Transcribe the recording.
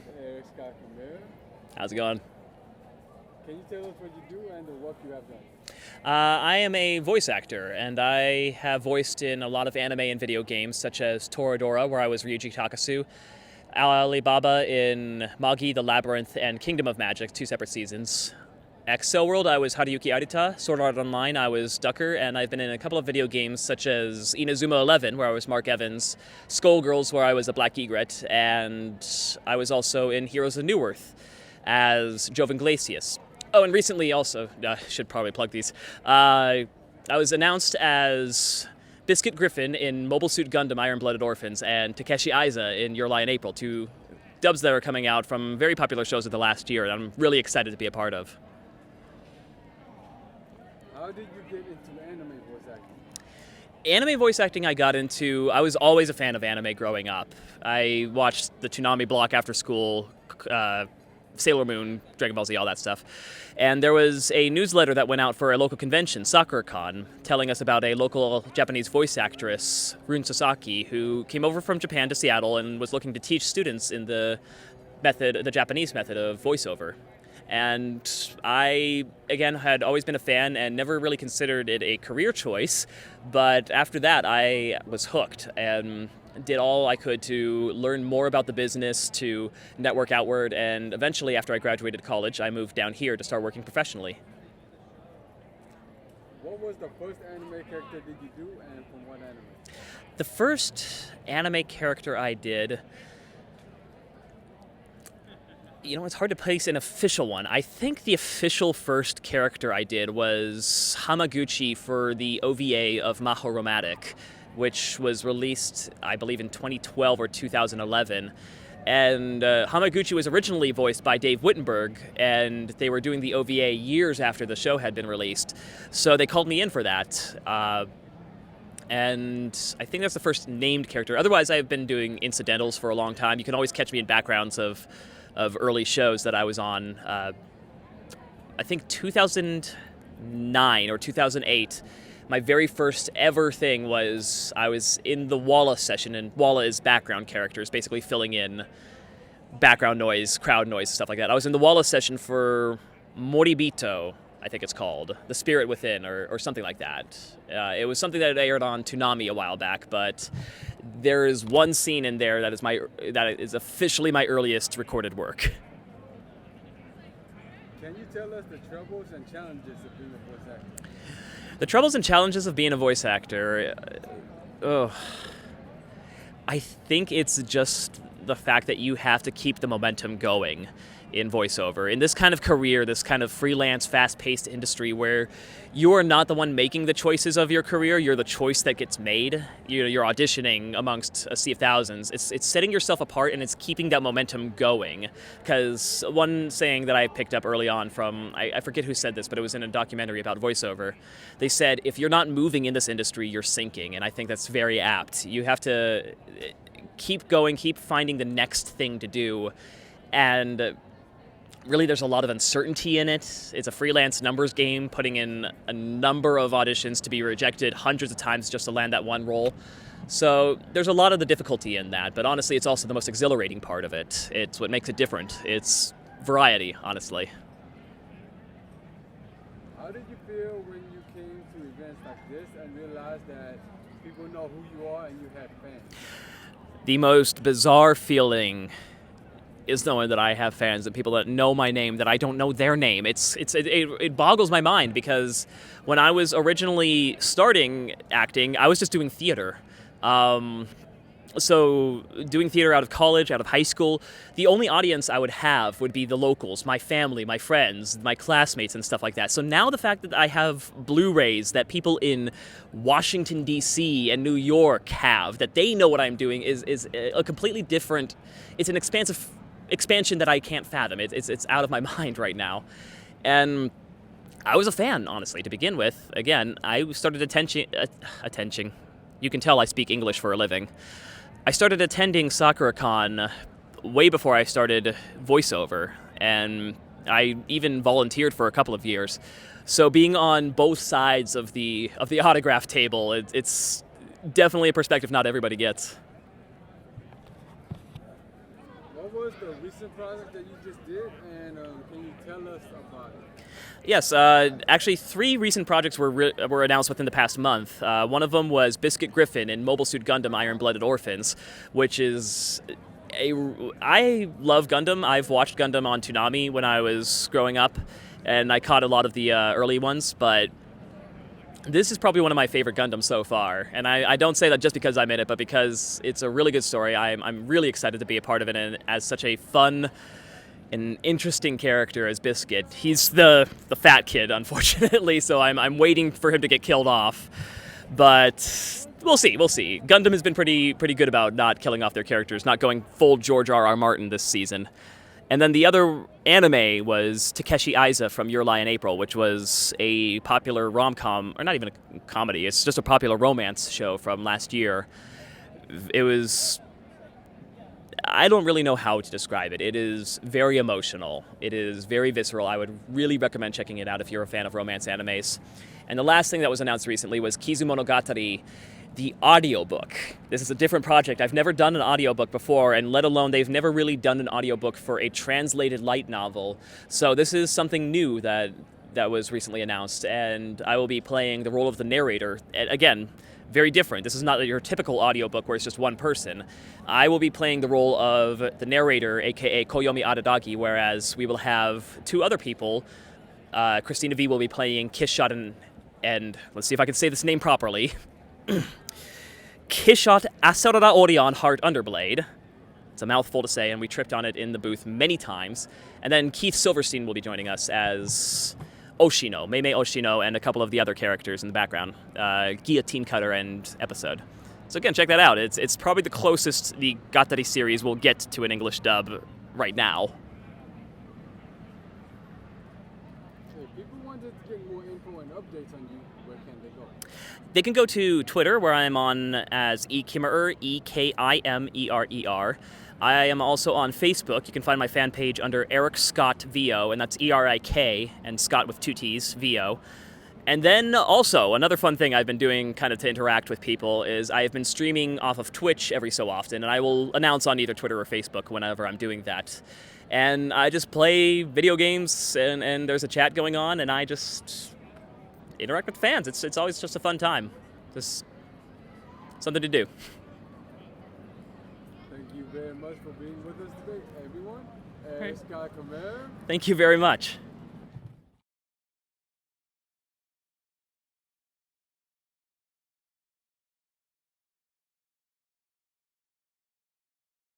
with Erik Kimerer. How's it going? Can you tell us what you do and the work you have done? I am a voice actor, and I have voiced in a lot of anime and video games, such as Toradora, where I was Ryuji Takasu, Alibaba in Magi, the Labyrinth, and Kingdom of Magic, 2 separate seasons. Excel World, I was Haruyuki Arita. Sword Art Online, I was Ducker, and I've been in a couple of video games such as Inazuma 11, where I was Mark Evans, Skullgirls, where I was a Black Egret, and I was also in Heroes of New Earth as Joven Glacius. Oh, and recently also, should probably plug these, I was announced as Biscuit Griffin in Mobile Suit Gundam Iron Blooded Orphans and Takeshi Aiza in Your Lie in April, 2 dubs that are coming out from very popular shows of the last year, and I'm really excited to be a part of. How did you get into anime voice acting? Anime voice acting I was always a fan of anime growing up. I watched the Toonami block after school, Sailor Moon, Dragon Ball Z, all that stuff. And there was a newsletter that went out for a local convention, SakuraCon, telling us about a local Japanese voice actress, Rune Sasaki, who came over from Japan to Seattle and was looking to teach students in the Japanese method of voiceover. And I, again, had always been a fan and never really considered it a career choice. But after that, I was hooked and did all I could to learn more about the business, to network outward, and eventually, after I graduated college, I moved down here to start working professionally. What was the first anime character did you do, and from what anime? The first anime character I did, it's hard to place an official one. I think the official first character I did was Hamaguchi for the OVA of Mahoromatic, which was released, I believe, in 2012 or 2011. And Hamaguchi was originally voiced by Dave Wittenberg, and they were doing the OVA years after the show had been released. So they called me in for that. And I think that's the first named character. Otherwise, I've been doing incidentals for a long time. You can always catch me in backgrounds of early shows that I was on. I think 2009 or 2008, my very first ever thing was I was in the Walla session, and Walla is background characters, basically filling in background noise, crowd noise, stuff like that. I was in the Walla session for Moribito, I think it's called, The Spirit Within, or something like that. It was something that aired on Toonami a while back, but there is one scene in there that is officially my earliest recorded work. Can you tell us the troubles and challenges of being a voice actor? The troubles and challenges of being a voice actor, I think it's just the fact that you have to keep the momentum going in voiceover. In this kind of career, this kind of freelance, fast-paced industry where you are not the one making the choices of your career, you're the choice that gets made. You're auditioning amongst a sea of thousands. It's setting yourself apart, and it's keeping that momentum going. Because one saying that I picked up early on from, I forget who said this, but it was in a documentary about voiceover. They said, if you're not moving in this industry, you're sinking. And I think that's very apt. You have to keep going, keep finding the next thing to do. And really, there's a lot of uncertainty in it. It's a freelance numbers game, putting in a number of auditions to be rejected hundreds of times just to land that one role. So there's a lot of the difficulty in that, but honestly, it's also the most exhilarating part of it. It's what makes it different. It's variety, honestly. How did you feel when you came to events like this and realized that people know who you are and you have fans? The most bizarre feeling is knowing that I have fans and people that know my name, that I don't know their name. It boggles my mind, because when I was originally starting acting, I was just doing theater. So doing theater out of college, out of high school, the only audience I would have would be the locals, my family, my friends, my classmates, and stuff like that. So now the fact that I have Blu-rays that people in Washington, D.C. and New York have, that they know what I'm doing, is a completely different, it's an expansion that I can't fathom. It's out of my mind right now. And I was a fan, honestly, to begin with. Again, I started attending. You can tell I speak English for a living. I started attending SakuraCon way before I started voiceover, and I even volunteered for a couple of years. So being on both sides of the autograph table, it's definitely a perspective not everybody gets. What was was the recent project that you just did, and can you tell us about it? Yes, actually, 3 recent projects were announced within the past month. One of them was Biscuit Griffin in Mobile Suit Gundam Iron-Blooded Orphans, which is I love Gundam. I've watched Gundam on Toonami when I was growing up, and I caught a lot of the early ones, but this is probably one of my favorite Gundams so far. And I don't say that just because I'm in it, but because it's a really good story. I'm really excited to be a part of it, and as such a fun an interesting character as Biscuit. He's the fat kid, unfortunately, so I'm waiting for him to get killed off. But we'll see. Gundam has been pretty good about not killing off their characters, not going full George R.R. Martin this season. And then the other anime was Takeshi Aiza from Your Lie in April, which was a popular rom-com, or not even a comedy, it's just a popular romance show from last year. It was... I don't really know how to describe it. It is very emotional. It is very visceral. I would really recommend checking it out if you're a fan of romance animes. And the last thing that was announced recently was Kizumonogatari, the audiobook. This is a different project. I've never done an audiobook before, and let alone they've never really done an audiobook for a translated light novel. So this is something new that was recently announced, and I will be playing the role of the narrator. And again, very different. This is not your typical audiobook where it's just one person. I will be playing the role of the narrator, aka Koyomi Adadagi, whereas we will have 2 other people. Christina V will be playing Kishot and let's see if I can say this name properly. Kishot Asarara Orion Heart Underblade. It's a mouthful to say, and we tripped on it in the booth many times. And then Keith Silverstein will be joining us as Oshino, Meimei Oshino, and a couple of the other characters in the background, Guillotine Cutter and Episode. So again, check that out. It's probably the closest the Gatari series will get to an English dub right now. If people wanted to get more info and updates on you, where can they go? They can go to Twitter, where I'm on as Kimerer, Ekimerer. I am also on Facebook. You can find my fan page under Erik Scott VO, and that's Erik, and Scott with 2 T's, VO. And then also, another fun thing I've been doing kind of to interact with people is I have been streaming off of Twitch every so often, and I will announce on either Twitter or Facebook whenever I'm doing that. And I just play video games, and there's a chat going on, and I just interact with fans. It's always just a fun time. Just something to do. Thank you very much for being with us today, everyone. Scott Kimerer. Thank you very much.